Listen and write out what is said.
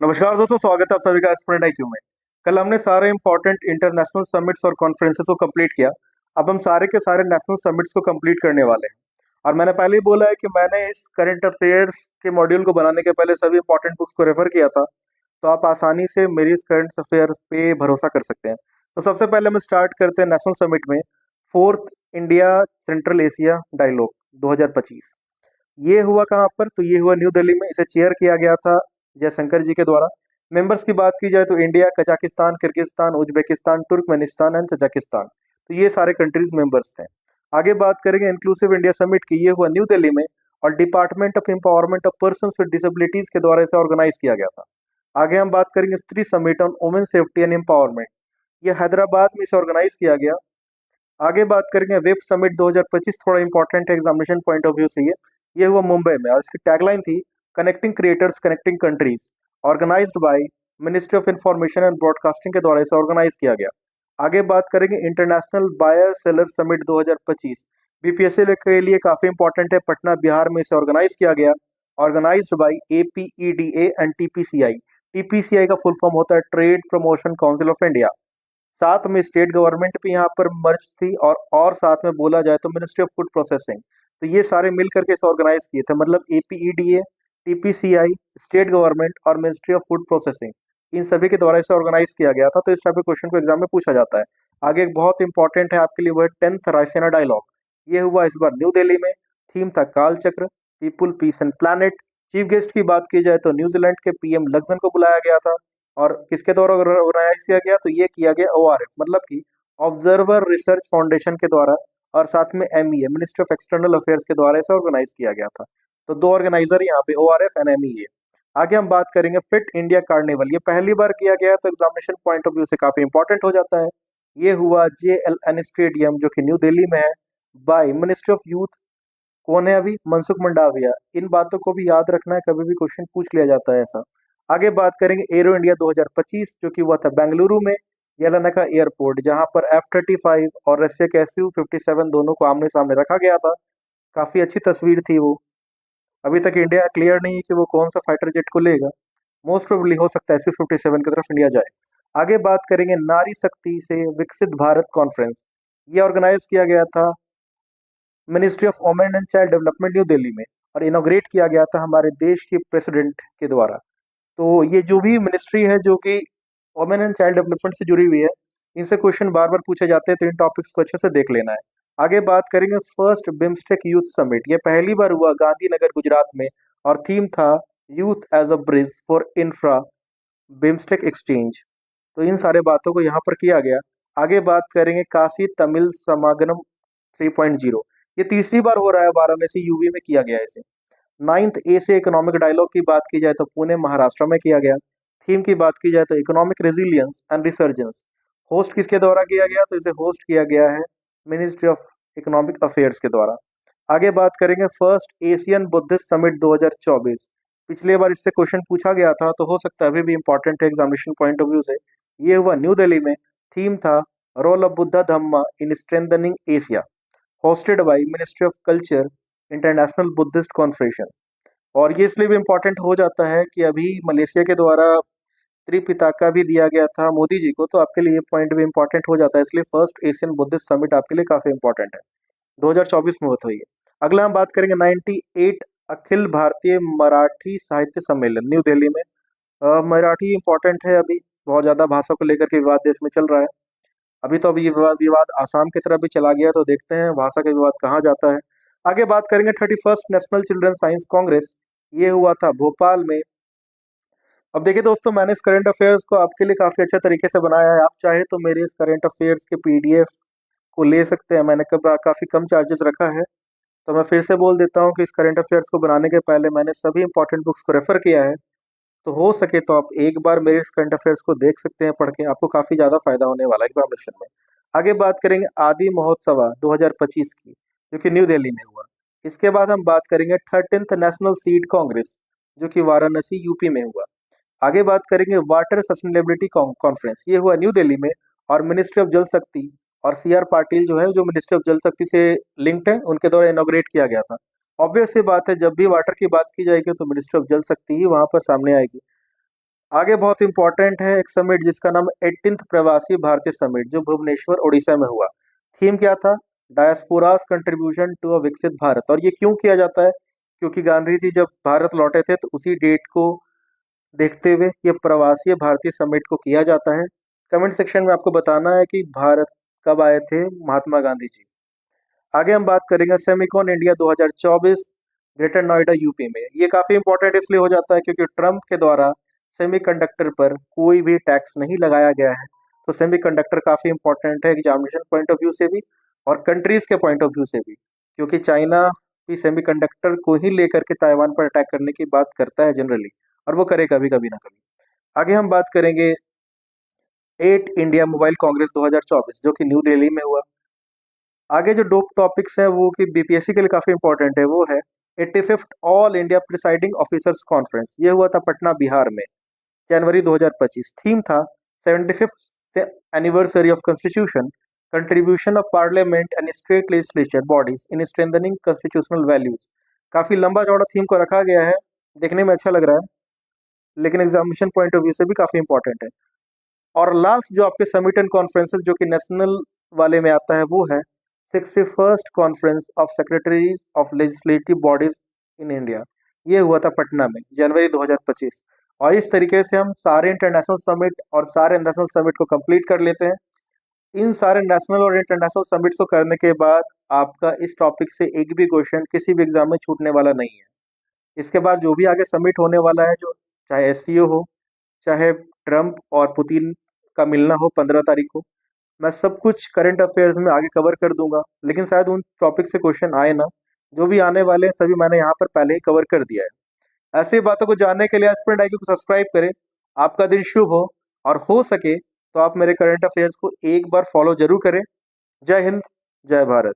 नमस्कार दोस्तों, स्वागत है आप सभी का एस्पिरेंट IQ में। कल हमने सारे इंपॉर्टेंट इंटरनेशनल समिट्स और कॉन्फ्रेंसेस को कंप्लीट किया। अब हम सारे के सारे नेशनल समिट्स को कंप्लीट करने वाले हैं। और मैंने पहले ही बोला है कि मैंने इस करंट अफेयर्स के मॉड्यूल को बनाने के पहले सभी इंपॉर्टेंट बुक्स को रेफर किया था, तो आप आसानी से मेरी इस करंट अफेयर्स पे भरोसा कर सकते हैं। तो सबसे पहले हम स्टार्ट करते हैं नेशनल समिट में। Fourth India Central Asia dialogue 2025। ये हुआ कहाँ पर? तो ये हुआ न्यू दिल्ली में। इसे चेयर किया गया था जयशंकर जी के द्वारा। मेंबर्स की बात की जाए तो India, Kazakhstan, Kyrgyzstan, Uzbekistan, Turkmenistan and Tajikistan, तो ये सारे कंट्रीज मेंबर्स थे। आगे बात करेंगे इंक्लूसिव इंडिया समिट की। ये हुआ न्यू दिल्ली में और department of empowerment of person with disabilities के द्वारा इसे ऑर्गेनाइज किया गया था। आगे हम बात करेंगे स्त्री summit on women safety and empowerment. ये हैदराबाद में इसे ऑर्गेनाइज किया गया। आगे बात करेंगे वेब समिट 2025। थोड़ा इंपॉर्टेंट है एग्जामिनेशन पॉइंट ऑफ व्यू से। ये हुआ मुंबई में और इसकी टैगलाइन थी connecting creators connecting countries. Organised by ministry of information and broadcasting के द्वारा इसे ऑर्गेनाइज किया गया। आगे बात करेंगे international buyer seller summit 2025। BPSC के लिए काफी इंपॉर्टेंट है। पटना बिहार में इसे ऑर्गेनाइज किया गया। Organised by APEDA and TPCI। TPCI का फुल फॉर्म होता है trade promotion council of India. साथ में स्टेट गवर्नमेंट भी यहाँ पर मर्ज थी और साथ में बोला जाए तो मिनिस्ट्री ऑफ फूड प्रोसेसिंग। तो ये सारे मिल करके इसे ऑर्गेनाइज किए थे। मतलब APEDA, TPCI, स्टेट गवर्नमेंट और मिनिस्ट्री ऑफ फूड प्रोसेसिंग, इन सभी के द्वारा इसे ऑर्गेनाइज किया गया था। तो इस टाइप के क्वेश्चन को एग्जाम में पूछा जाता है। आगे एक बहुत इंपॉर्टेंट है आपके लिए, वह 10th रायसीना डायलॉग। ये हुआ इस बार न्यू दिल्ली में। थीम था Kalachakra, people, peace and planet. Chief guest की बात की जाए तो न्यूजीलैंड के PM लक्जन को बुलाया गया था। और किसके द्वारा ऑर्गेनाइज किया गया? तो ये किया गया ORF, मतलब कि ऑब्जर्वर रिसर्च फाउंडेशन के द्वारा, और साथ में MEA, ministry of external affairs के द्वारा इसे ऑर्गेनाइज किया गया था। तो दो ऑर्गेनाइजर यहाँ पे, ORF एंड MEA। आगे हम बात करेंगे फिट इंडिया कार्निवल। ये पहली बार किया गया तो एग्जामिनेशन पॉइंट ऑफ व्यू से काफी इंपॉर्टेंट हो जाता है। ये हुआ JLN स्टेडियम, जो कि न्यू दिल्ली में है, बाय मिनिस्ट्री ऑफ यूथ। कौन है अभी? मनसुख मंडाविया। इन बातों को भी याद रखना है, कभी भी क्वेश्चन पूछ लिया जाता है ऐसा। आगे बात करेंगे एरो इंडिया 2025, जो कि हुआ था बेंगलुरु में, येलनका एयरपोर्ट, जहां पर F-35 और रशिया के Su-57 दोनों को आमने सामने रखा गया था। काफी अच्छी तस्वीर थी वो। अभी तक इंडिया क्लियर नहीं है कि वो कौन सा फाइटर जेट को लेगा। मोस्ट प्रोबेबली हो सकता है Su-57 की तरफ इंडिया जाए। आगे बात करेंगे नारी शक्ति से विकसित भारत कॉन्फ्रेंस। ये ऑर्गेनाइज किया गया था ministry of women and child development new Delhi में, और इनॉग्रेट किया गया था हमारे देश के प्रेसिडेंट के द्वारा। तो ये जो भी मिनिस्ट्री है जो कि वुमेन एंड चाइल्ड डेवलपमेंट से जुड़ी हुई है, इनसे क्वेश्चन बार बार पूछे जाते हैं, तो इन टॉपिक्स को अच्छे से देख लेना है। आगे बात करेंगे फर्स्ट बिम्स्टेक यूथ समिट। ये पहली बार हुआ गांधीनगर गुजरात में, और थीम था youth as a bridge for infra BIMSTEC exchange. तो इन सारे बातों को यहाँ पर किया गया। आगे बात करेंगे काशी तमिल समागम 3.0। ये तीसरी बार हो रहा है, वाराणसी UP में किया गया है इसे। 9th एशिया इकोनॉमिक डायलॉग की बात की जाए तो पुणे महाराष्ट्र में किया गया। थीम की बात की जाए तो economic resilience and resurgence. Host किसके द्वारा किया गया? तो इसे होस्ट किया गया है मिनिस्ट्री ऑफ इकोनॉमिक अफेयर्स के द्वारा। आगे बात करेंगे फर्स्ट एशियन बुद्धिस्ट समिट 2024। पिछले बार इससे क्वेश्चन पूछा गया था, तो हो सकता है अभी भी इंपॉर्टेंट है एग्जामिनेशन पॉइंट ऑफ व्यू से। ये हुआ न्यू दिल्ली में। थीम था role of Buddha Dhamma in strengthening Asia, hosted by ministry of culture, international Buddhist conference. और ये इसलिए भी इम्पोर्टेंट हो जाता है कि अभी मलेशिया के द्वारा त्रिपिटका भी दिया गया था मोदी जी को, तो आपके लिए ये पॉइंट भी इम्पोर्टेंट हो जाता है। इसलिए फर्स्ट एशियन बुद्धिस्ट समिट आपके लिए काफी इंपॉर्टेंट है। 2024 में होता है ये। अगला हम बात करेंगे 98 अखिल भारतीय मराठी साहित्य सम्मेलन न्यू दिल्ली में। मराठी इंपॉर्टेंट है। अभी बहुत ज्यादा भाषा को लेकर के विवाद देश में चल रहा है। अभी विवाद आसाम की तरफ भी चला गया, तो देखते हैं भाषा का विवाद कहाँ जाता है। आगे बात करेंगे 31st national children science Congress. ये हुआ था भोपाल में। अब देखिए दोस्तों, मैंने इस करंट अफेयर्स को आपके लिए काफी अच्छे तरीके से बनाया है। आप चाहे तो मेरे इस करंट अफेयर्स के PDF को ले सकते हैं। मैंने काफी कम चार्जेस रखा है। तो मैं फिर से बोल देता हूँ कि इस करंट अफेयर्स को बनाने के पहले मैंने सभी इंपॉर्टेंट बुक्स को रेफर किया है। तो हो सके तो आप एक बार मेरे इस करंट अफेयर्स को देख सकते हैं पढ़ के, आपको काफी ज्यादा फायदा होने वाला है एग्जामिनेशन में। आगे बात करेंगे आदि महोत्सव 2025 की, जो कि न्यू दिल्ली में हुआ। इसके बाद हम बात करेंगे 13th नेशनल सीड कांग्रेस, जो कि वाराणसी UP में हुआ। आगे बात करेंगे वाटर सस्टेनेबिलिटी कॉन्फ्रेंस। ये हुआ न्यू दिल्ली में, और मिनिस्ट्री ऑफ जल शक्ति और CR पाटिल जो है, जो मिनिस्ट्री ऑफ जल शक्ति से लिंक्ड है, उनके द्वारा इनॉग्रेट किया गया था। ऑब्वियस सी बात है, जब भी वाटर की बात की जाएगी तो मिनिस्ट्री ऑफ जल शक्ति ही वहां पर सामने आएगी। आगे बहुत इंपॉर्टेंट है एक समिट जिसका नाम 18th प्रवासी भारतीय समिट, जो भुवनेश्वर उड़ीसा में हुआ। थीम क्या था? डायस्पोरास कंट्रीब्यूशन टू अ विकसित भारत। और ये क्यों किया जाता है? क्योंकि गांधी जी जब भारत लौटे थे तो उसी डेट को देखते हुए ये प्रवासी भारतीय समिट को किया जाता है। कमेंट सेक्शन में आपको बताना है कि भारत कब आए थे महात्मा गांधी जी। आगे हम बात करेंगे Semicon India 2024 greater Noida UP में। ये काफ़ी इंपॉर्टेंट इसलिए हो जाता है क्योंकि ट्रंप के द्वारा सेमीकंडक्टर पर कोई भी टैक्स नहीं लगाया गया है। तो सेमीकंडक्टर काफ़ी इंपॉर्टेंट है एग्जामिनेशन पॉइंट ऑफ व्यू से भी और कंट्रीज़ के पॉइंट ऑफ व्यू से भी, क्योंकि चाइना भी सेमीकंडक्टर को ही लेकर के ताइवान पर अटैक करने की बात करता है जनरली, और वो करेगा भी कभी ना कभी। आगे हम बात करेंगे 8 इंडिया मोबाइल कांग्रेस 2024 जो कि न्यू दिल्ली में हुआ। आगे जो दो टॉपिक्स हैं वो कि बीपीएससी के लिए काफ़ी इंपॉर्टेंट है, वो है 85th all India presiding officers conference. ये हुआ था पटना बिहार में जनवरी 2025। थीम था 75th anniversary of constitution, contribution of parliament and state legislature bodies in strengthening constitutional values. काफ़ी लंबा चौड़ा थीम को रखा गया है, देखने में अच्छा लग रहा है लेकिन एग्जामिनेशन पॉइंट ऑफ व्यू से भी काफ़ी इंपॉर्टेंट है। और लास्ट जो आपके समिट एंड कॉन्फ्रेंसेस जो कि नेशनल वाले में आता है वो है 61st conference of secretaries of legislative bodies in India. ये हुआ था पटना में जनवरी 2025। और इस तरीके से हम सारे इंटरनेशनल समिट और सारे नेशनल समिट को कंप्लीट कर लेते हैं। इन सारे नेशनल और इंटरनेशनल समिट्स को करने के बाद आपका इस टॉपिक से एक भी क्वेश्चन किसी भी एग्जाम में छूटने वाला नहीं है। इसके बाद जो भी आगे समिट होने वाला है, जो चाहे एससीओ हो, चाहे ट्रंप और पुतिन का मिलना हो 15 तारीख को, मैं सब कुछ करंट अफेयर्स में आगे कवर कर दूंगा। लेकिन शायद उन टॉपिक से क्वेश्चन आए ना, जो भी आने वाले हैं सभी मैंने यहाँ पर पहले ही कवर कर दिया है। ऐसी बातों को जानने के लिए एस्पिरेंट आईक्यू को सब्सक्राइब करें। आपका दिन शुभ हो, और हो सके तो आप मेरे करंट अफेयर्स को एक बार फॉलो जरूर करें। जय हिंद, जय भारत।